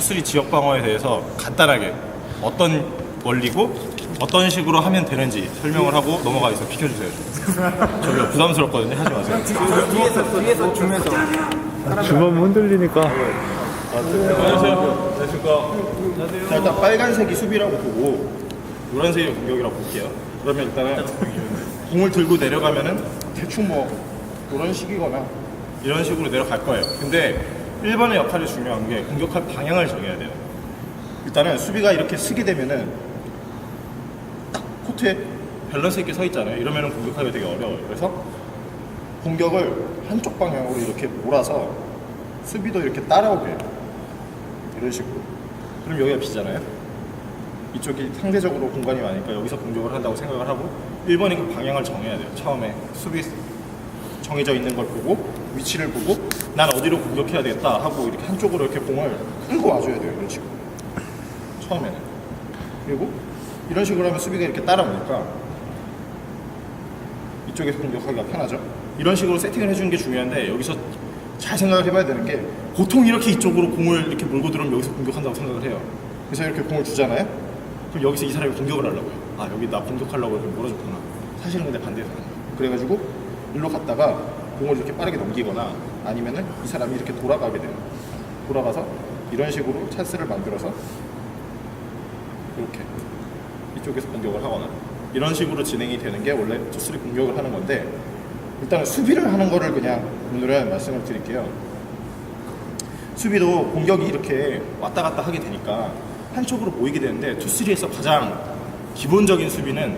투쓰리 지역 방어에 대해서 간단하게 어떤 원리고 어떤 식으로 하면 되는지 설명을 하고 넘어가겠습니다. 비켜주세요. 저기요 부담스럽거든요. 하지 마세요. 뒤에서 줌에서 주먹 흔들리니까. 안녕하세요. 안녕하십니까. 자, 일단 빨간색이 수비라고 보고 노란색이 공격이라고 볼게요. 그러면 일단은 공을 들고 내려가면은 대충 뭐 이런 식이거나 이런 식으로 내려갈 거예요. 근데 1번의 역할이 중요한 게 공격할 방향을 정해야 돼요. 일단은 수비가 이렇게 쓰게 되면은 딱 코트에 밸런스 있게 서 있잖아요. 이러면은 공격하기가 되게 어려워요. 그래서 공격을 한쪽 방향으로 이렇게 몰아서 수비도 이렇게 따라오게 해요. 이런 식으로. 그럼 여기가 비잖아요. 이쪽이 상대적으로 공간이 많으니까 여기서 공격을 한다고 생각을 하고 1번이 그 방향을 정해야 돼요. 처음에 수비 정해져 있는 걸 보고 위치를 보고 난 어디로 공격해야 되겠다 하고 이렇게 한쪽으로 이렇게 공을 끌고 와줘야 돼요. 이런 식으로. 처음에는. 그리고 이런 식으로 하면 수비가 이렇게 따라오니까 이쪽에서 공격하기가 편하죠. 이런 식으로 세팅을 해주는 게 중요한데 여기서 잘 생각을 해봐야 되는 게 보통 이렇게 이쪽으로 공을 이렇게 몰고 들어오면 여기서 공격한다고 생각을 해요. 그래서 이렇게 공을 주잖아요. 그럼 여기서 이 사람이 공격을 하려고요. 아 여기 나 공격하려고 이렇게 몰아줬구나. 사실은 근데 반대에서 하는 거예요. 그래가지고 일로 갔다가 공을 이렇게 빠르게 넘기거나 아니면은 이 사람이 이렇게 돌아가게 돼요. 돌아가서 이런 식으로 찬스를 만들어서 이렇게 이쪽에서 공격을 하거나 이런 식으로 진행이 되는 게 원래 투쓰리 공격을 하는 건데 일단은 수비를 하는 거를 그냥 오늘은 말씀을 드릴게요. 수비도 공격이 이렇게 왔다 갔다 하게 되니까 한쪽으로 모이게 되는데 투쓰리에서 가장 기본적인 수비는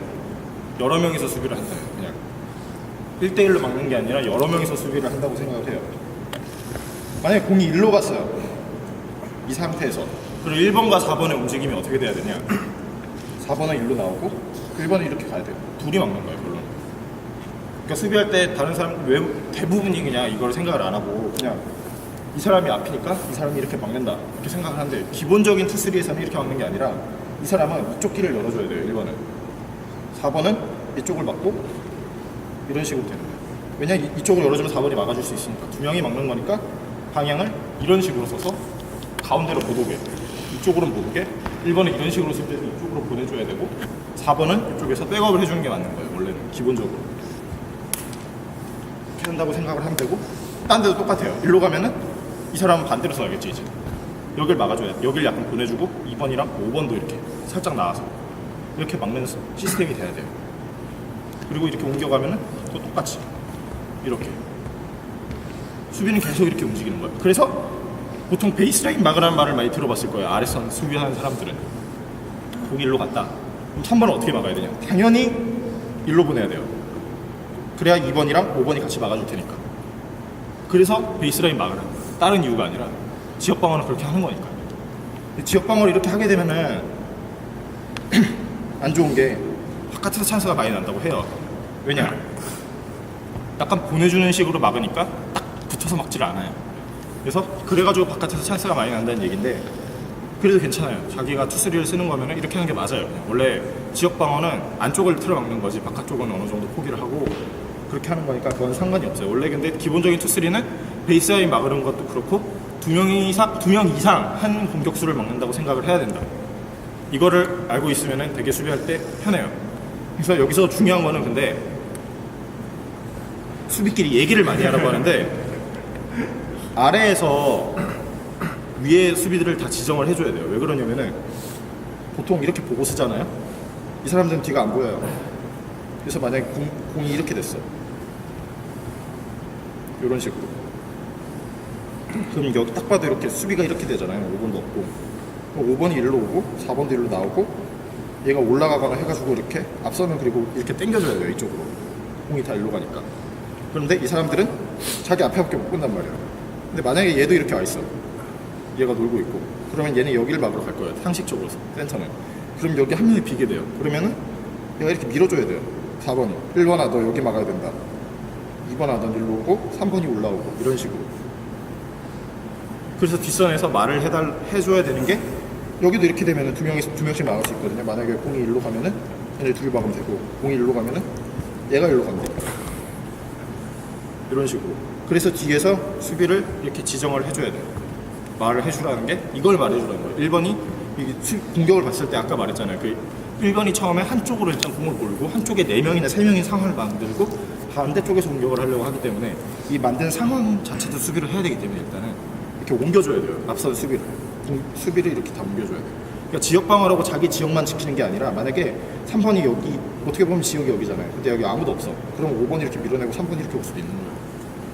여러 명이서 수비를 한다. 그냥 1대1로 막는 게 아니라 여러 명이서 수비를 한다고 생각을 해요. 만약에 공이 1로 갔어요. 이 상태에서. 그리고 1번과 4번의 움직임이 어떻게 돼야 되냐. 4번은 1로 나오고 1번은 이렇게 가야 돼요. 둘이 막는 거예요, 물론. 그러니까 수비할 때 다른 사람 대부분이 그냥 이걸 생각을 안 하고 그냥 이 사람이 앞이니까 이 사람이 이렇게 막는다 이렇게 생각을 하는데 기본적인 투쓰리에서는 이렇게 막는 게 아니라 이 사람은 이쪽 길을 열어줘야 돼요. 1번은 4번은 이쪽을 막고 이런 식으로 되는 거예요. 왜냐면 이쪽을 열어주면 4번이 막아줄 수 있으니까 두 명이 막는 거니까 방향을 이런 식으로 써서 가운데로 못 오게 이쪽으로 못 오게 1번은 이런 식으로 쓸 때는 이쪽으로 보내줘야 되고 4번은 이쪽에서 백업을 해주는 게 맞는 거예요. 원래는 기본적으로 이렇게 한다고 생각을 하면 되고 딴 데도 똑같아요. 일로 가면은 이 사람은 반대로 써야겠지. 이제 여길 막아줘야 돼. 여길 약간 보내주고 2번이랑 5번도 이렇게 살짝 나와서 이렇게 막는 시스템이 돼야 돼요. 그리고 이렇게 옮겨가면은 또 똑같이 이렇게 수비는 계속 이렇게 움직이는 거예요. 그래서 보통 베이스라인 막으라는 말을 많이 들어봤을 거예요. 아래선 수비하는 사람들은 공이 일로 갔다. 그럼 3번은 어떻게 막아야 되냐? 당연히 일로 보내야 돼요. 그래야 2번이랑 5번이 같이 막아줄 테니까. 그래서 베이스라인 막으라는 거예요. 다른 이유가 아니라 지역 방어는 그렇게 하는 거니까. 지역 방어를 이렇게 하게 되면은 안 좋은 게 바깥에서 찬스가 많이 난다고 해요. 왜냐? 약간 보내주는 식으로 막으니까 딱 붙어서 막지를 않아요. 그래서 그래가지고 바깥에서 찬스가 많이 난다는 얘기인데 그래도 괜찮아요. 자기가 투쓰리를 쓰는 거면 이렇게 하는 게 맞아요. 그냥. 원래 지역 방어는 안쪽을 틀어막는 거지 바깥쪽은 어느 정도 포기를 하고 그렇게 하는 거니까 그건 상관이 없어요. 원래 근데 기본적인 투쓰리는 베이스라인 막으는 것도 그렇고 두 명 이상 한 공격수를 막는다고 생각을 해야 된다. 이거를 알고 있으면 되게 수비할 때 편해요. 그래서 여기서 중요한 거는 근데 수비끼리 얘기를 많이 하라고 하는데 아래에서 위에 수비들을 다 지정을 해줘야 돼요. 왜 그러냐면은 보통 이렇게 보고 쓰잖아요. 이 사람들은 뒤가 안 보여요. 그래서 만약에 공이 이렇게 됐어. 이런 식으로. 그럼 여기 딱 봐도 이렇게 수비가 이렇게 되잖아요. 5번도 없고. 5번이 일로 오고 4번도 일로 나오고 얘가 올라가거나 해가지고 이렇게 앞서면 그리고 이렇게 당겨줘야 돼요. 이쪽으로. 공이 다 일로 가니까. 그런데 이 사람들은 자기 앞에밖에 못 본단 말이에요. 근데 만약에 얘도 이렇게 와 있어. 얘가 놀고 있고. 그러면 얘는 여기를 막으러 갈 거예요. 상식적으로 센터는. 그럼 여기 한 명이 비게 돼요. 그러면은 얘가 이렇게 밀어줘야 돼요. 4번이. 1번아 너 여기 막아야 된다. 2번아 넌 일로 오고 3번이 올라오고 이런 식으로. 그래서 뒷선에서 말을 해줘야 되는 게 여기도 이렇게 되면은 두 명씩 막을 수 있거든요. 만약에 공이 일로 가면은 얘네 둘이 막으면 되고 공이 일로 가면은 얘가 일로 가면 돼요. 이런 식으로. 그래서 뒤에서 수비를 이렇게 지정을 해줘야 돼요. 말을 해주라는 게 이걸 말해주라는 거예요. 1번이 공격을 봤을 때 아까 말했잖아요. 그 1번이 처음에 한쪽으로 일단 공을 몰고 한쪽에 4명이나 3명의 상황을 만들고 반대쪽에서 공격을 하려고 하기 때문에 이 만든 상황 자체도 수비를 해야 되기 때문에 일단은 이렇게 옮겨줘야 돼요. 앞선 수비를 이렇게 다 옮겨줘야 돼요. 그러니까 지역 방어라고 자기 지역만 지키는 게 아니라 만약에 3번이 여기 어떻게 보면 지역이 여기잖아요. 근데 여기 아무도 없어. 그럼 5번이 이렇게 밀어내고 3번이 이렇게 올 수도 있는 거예요.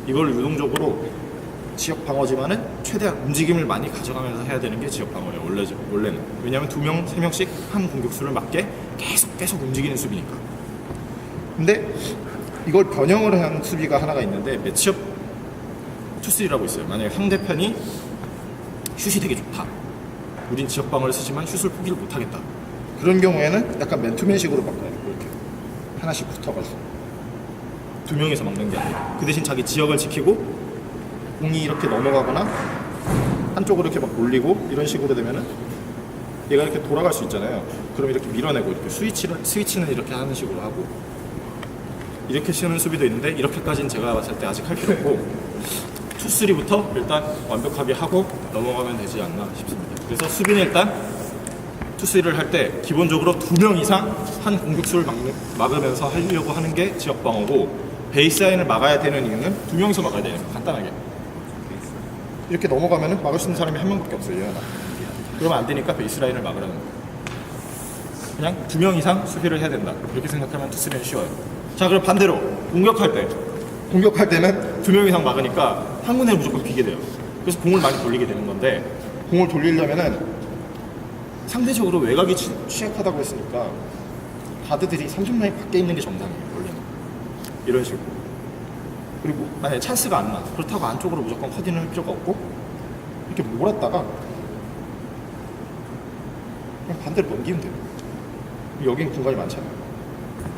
이걸 유동적으로 지역 방어지만은 최대한 움직임을 많이 가져가면서 해야 되는 게 지역 방어예요. 원래는. 왜냐하면 2명, 3명씩 한 공격수를 맞게 계속 움직이는 수비니까. 근데 이걸 변형을 한 수비가 하나가 있는데 매치업 투쓰리라고 있어요. 만약에 상대편이 슛이 되게 좋다. 우린 지역 방어를 쓰지만 슛을 포기를 못하겠다. 그런 경우에는 약간 맨투맨식으로 바꿔야 돼요. 이렇게 하나씩 붙어가지고 2명이서 막는 게 아니라 그 대신 자기 지역을 지키고 공이 이렇게 넘어가거나 한쪽으로 이렇게 막 몰리고 이런 식으로 되면은 얘가 이렇게 돌아갈 수 있잖아요. 그럼 이렇게 밀어내고 이렇게 스위치는 이렇게 하는 식으로 하고 이렇게 치는 수비도 있는데 이렇게까지는 제가 봤을 때 아직 할 필요 없고 투쓰리부터 일단 완벽하게 하고 넘어가면 되지 않나 싶습니다. 그래서 수비는 일단 투쓰리를 할 때 기본적으로 2명 이상 한 공격수를 막으면서 하려고 하는 게 지역 방어고 베이스라인을 막아야 되는 이유는 2명이서 막아야 되는 거예요. 간단하게 이렇게 넘어가면은 막을 수 있는 사람이 1명밖에 없어요. 얘 하나. 그러면 안 되니까 베이스라인을 막으라는 거예요. 그냥 2명 이상 수비를 해야 된다. 이렇게 생각하면 투쓰리는 쉬워요. 자, 그럼 반대로 공격할 때는 2명 이상 막으니까 한 군데를 무조건 비게 돼요. 그래서 공을 많이 돌리게 되는 건데 공을 돌리려면은 상대적으로 외곽이 취약하다고 했으니까 가드들이 30라인 밖에 있는 게 정상이에요. 원래는 이런 식으로. 그리고 만약에 찬스가 안 나. 그렇다고 안쪽으로 무조건 커딩을 할 필요가 없고 이렇게 몰았다가 그냥 반대로 넘기면 돼요. 여긴 공간이 많잖아요.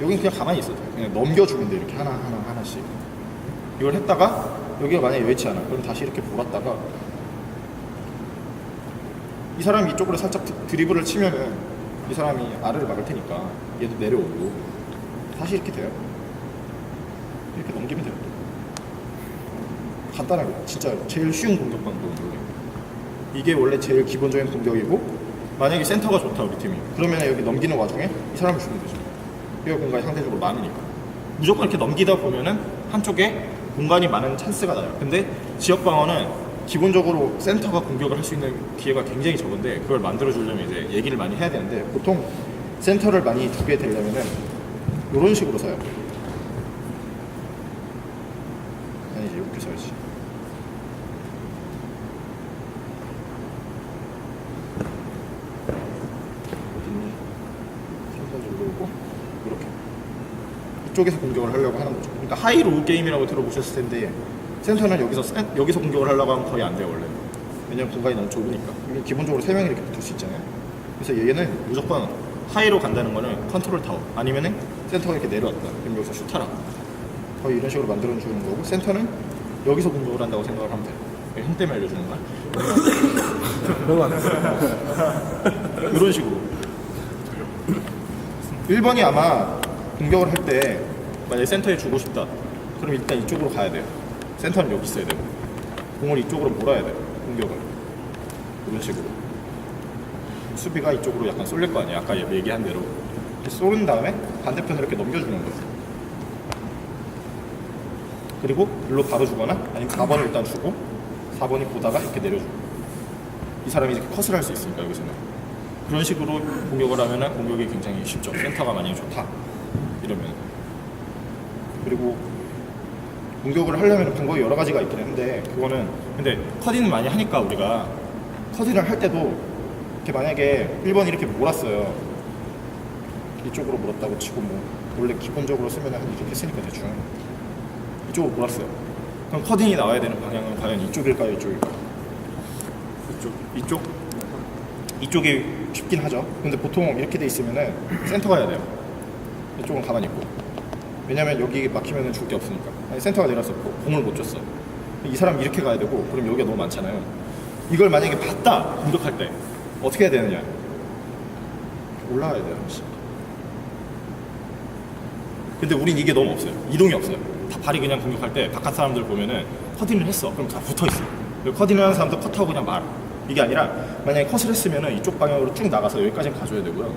여긴 그냥 가만히 있어도 돼요. 그냥 넘겨주면 돼요. 이렇게 하나씩. 이걸 했다가 여기가 만약에 여의치 않아. 그럼 다시 이렇게 몰았다가 이 사람이 이쪽으로 살짝 드리블을 치면은 이 사람이 아래를 막을 테니까 얘도 내려오고 다시 이렇게 돼요. 이렇게 넘기면 돼요. 간단하게 진짜 제일 쉬운 공격 방법은 이게 원래 제일 기본적인 공격이고 만약에 센터가 좋다 우리 팀이 그러면 여기 넘기는 와중에 이 사람을 주면 되죠. 여기 공간이 상대적으로 많으니까 무조건 이렇게 넘기다 보면은 한쪽에 공간이 많은 찬스가 나요. 근데 지역 방어는 기본적으로 센터가 공격을 할 수 있는 기회가 굉장히 적은데 그걸 만들어주려면 이제 얘기를 많이 해야 되는데 보통 센터를 많이 주게 되려면은 이런 식으로 서요. 아니 이제 이렇게 서야지. 이렇게 이쪽에서 공격을 하려고 하는 거죠. 그러니까 하이로우 게임이라고 들어보셨을 텐데 센터는 여기서 공격을 하려고 하면 거의 안 돼요 원래. 왜냐면 공간이 너무 좁으니까. 이게 기본적으로 3명이 이렇게 붙을 수 있잖아요. 그래서 얘는 무조건 하이로 간다는 거는 컨트롤 타워 아니면은 센터가 이렇게 내려왔다. 그럼 여기서 슛하라. 거의 이런 식으로 만들어주는 거고 센터는 여기서 공격을 한다고 생각을 하면 돼요. 형 때문에 알려주는 거야? 그런 거 이런 식으로 1번이 아마 공격을 할 때 만약에 센터에 주고 싶다 그럼 일단 이쪽으로 가야 돼요. 센터는 여기 있어야 되고 공을 이쪽으로 몰아야 돼요. 공격을 이런 식으로 수비가 이쪽으로 약간 쏠릴 거 아니에요. 아까 얘기한 대로 쏘른 다음에 반대편으로 이렇게 넘겨주는 거예요. 그리고 일로 바로 주거나 아니면 4번을 일단 주고 4번이 보다가 이렇게 내려주고 이 사람이 이렇게 컷을 할 수 있으니까 여기서는 그런 식으로 공격을 하면 공격이 굉장히 쉽죠. 센터가 만약에 좋다 이러면. 그리고 공격을 하려면 방법이 여러 가지가 있긴 한데 그거는 근데 커딩을 많이 하니까 우리가 커딩을 할 때도 이렇게 만약에 1번이 이렇게 몰았어요. 이쪽으로 몰았다고 치고 뭐 원래 기본적으로 쓰면 한 이렇게 쓰니까 대충 이쪽으로 몰았어요. 그럼 커딩이 나와야 되는 방향은 과연 이쪽일까요? 이쪽일까요? 이쪽이 쉽긴 하죠. 근데 보통 이렇게 돼 있으면은 센터가 해야 돼요. 이쪽은 가만히 있고. 왜냐면 여기 막히면은 줄 게 없으니까. 아니, 센터가 내렸었고 공을 못 줬어. 이 사람 이렇게 가야 되고 그럼 여기가 너무 많잖아요. 이걸 만약에 봤다 공격할 때 어떻게 해야 되느냐? 올라가야 돼요. 근데 우린 이게 너무 없어요. 이동이 없어요. 다 발이 그냥 공격할 때 바깥 사람들 보면은 커팅을 했어. 그럼 다 붙어 있어요. 커디하는 사람도 컷하고 그냥 말. 이게 아니라 만약에 컷을 했으면 이쪽 방향으로 쭉 나가서 여기까지 가줘야 되고요.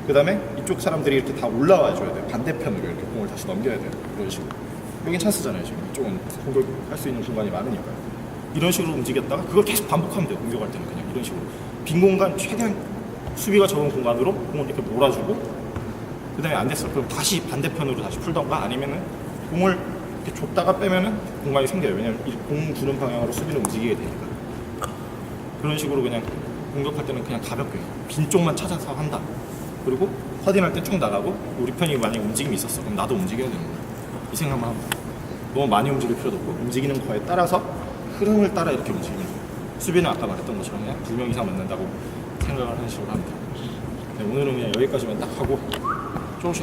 그 다음에 이쪽 사람들이 이렇게 다 올라와 줘야 돼요. 반대편으로 이렇게 공을 다시 넘겨야 돼요. 이런 식으로. 여긴 찬스잖아요. 지금 이쪽은 공격할 수 있는 공간이 많으니까요. 이런 식으로 움직였다가 그걸 계속 반복하면 돼요. 공격할 때는 그냥 이런 식으로. 빈 공간 최대한 수비가 적은 공간으로 공을 이렇게 몰아주고 그 다음에 안 됐어. 그럼 다시 반대편으로 다시 풀던가 아니면은 공을 이렇게 줬다가 빼면은 공간이 생겨요. 왜냐면 이 공 주는 방향으로 수비를 움직이게 되니까. 그런 식으로 그냥 공격할 때는 그냥 가볍게 빈 쪽만 찾아서 한다. 그리고 커딩할 때 쭉 나가고 우리 편이 만약에 움직임이 있었어. 그럼 나도 움직여야 되는 거야. 이 생각만 하면 돼. 너무 많이 움직일 필요도 없고 움직이는 거에 따라서 흐름을 따라 이렇게 움직이는 거예요. 수비는 아까 말했던 것처럼 그냥 2명 이상 만난다고 생각을 하는 식으로 하면 돼요. 네, 오늘은 그냥 여기까지만 딱 하고 조금씩